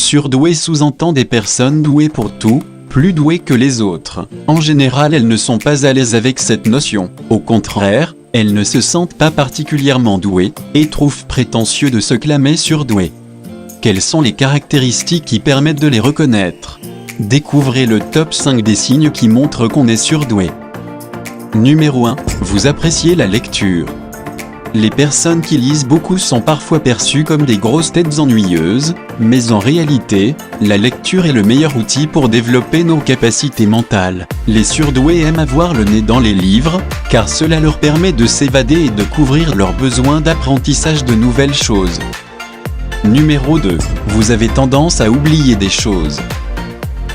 Surdoué sous-entend des personnes douées pour tout, plus douées que les autres. En général, elles ne sont pas à l'aise avec cette notion. Au contraire, elles ne se sentent pas particulièrement douées et trouvent prétentieux de se clamer surdouées. Quelles sont les caractéristiques qui permettent de les reconnaître? Découvrez le top 5 des signes qui montrent qu'on est surdoué. Numéro 1. Vous appréciez la lecture. Les personnes qui lisent beaucoup sont parfois perçues comme des grosses têtes ennuyeuses, mais en réalité, la lecture est le meilleur outil pour développer nos capacités mentales. Les surdoués aiment avoir le nez dans les livres, car cela leur permet de s'évader et de couvrir leurs besoins d'apprentissage de nouvelles choses. Numéro 2. Vous avez tendance à oublier des choses.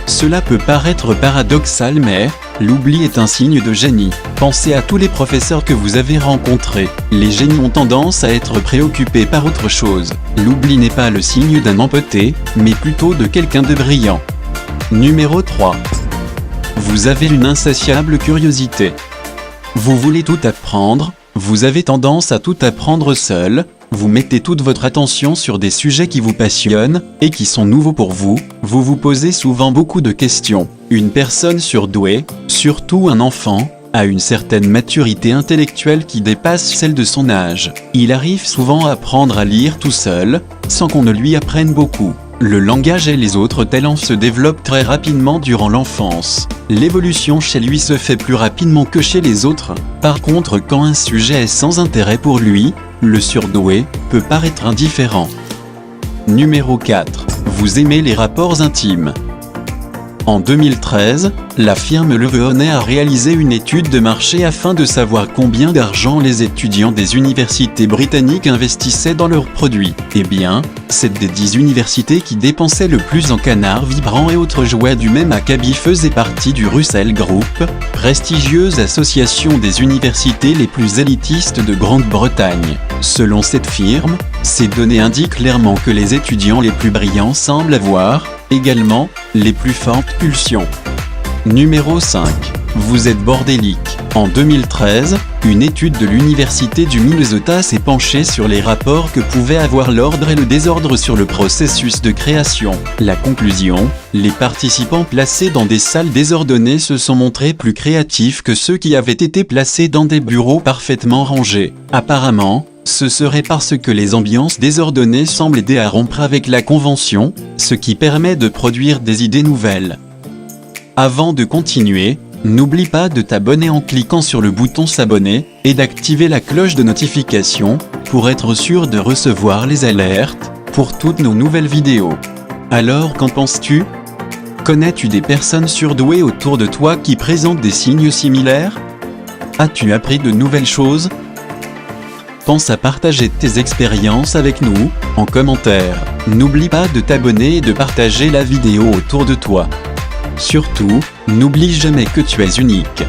Cela peut paraître paradoxal, mais l'oubli est un signe de génie. Pensez à tous les professeurs que vous avez rencontrés. Les génies ont tendance à être préoccupés par autre chose. L'oubli n'est pas le signe d'un empoté, mais plutôt de quelqu'un de brillant. Numéro 3. Vous avez une insatiable curiosité. Vous voulez tout apprendre, vous avez tendance à tout apprendre seul, vous mettez toute votre attention sur des sujets qui vous passionnent et qui sont nouveaux pour vous, vous vous posez souvent beaucoup de questions. Une personne surdouée, surtout un enfant, a une certaine maturité intellectuelle qui dépasse celle de son âge. Il arrive souvent à apprendre à lire tout seul, sans qu'on ne lui apprenne beaucoup. Le langage et les autres talents se développent très rapidement durant l'enfance. L'évolution chez lui se fait plus rapidement que chez les autres. Par contre, quand un sujet est sans intérêt pour lui, le surdoué peut paraître indifférent. Numéro 4. Vous aimez les rapports intimes. En 2013, la firme Levene a réalisé une étude de marché afin de savoir combien d'argent les étudiants des universités britanniques investissaient dans leurs produits. Eh bien, c'est des 10 universités qui dépensaient le plus en canards vibrants et autres jouets du même acabit faisaient partie du Russell Group, prestigieuse association des universités les plus élitistes de Grande-Bretagne. Selon cette firme, ces données indiquent clairement que les étudiants les plus brillants semblent avoir, également, les plus fortes pulsions. Numéro 5. Vous êtes bordélique. En 2013, une étude de l'Université du Minnesota s'est penchée sur les rapports que pouvaient avoir l'ordre et le désordre sur le processus de création. La conclusion, les participants placés dans des salles désordonnées se sont montrés plus créatifs que ceux qui avaient été placés dans des bureaux parfaitement rangés. Apparemment, ce serait parce que les ambiances désordonnées semblent aider à rompre avec la convention, ce qui permet de produire des idées nouvelles. Avant de continuer, n'oublie pas de t'abonner en cliquant sur le bouton s'abonner et d'activer la cloche de notification pour être sûr de recevoir les alertes pour toutes nos nouvelles vidéos. Alors qu'en penses-tu? Connais-tu des personnes surdouées autour de toi qui présentent des signes similaires? As-tu appris de nouvelles choses? Pense à partager tes expériences avec nous, en commentaire. N'oublie pas de t'abonner et de partager la vidéo autour de toi. Surtout, n'oublie jamais que tu es unique.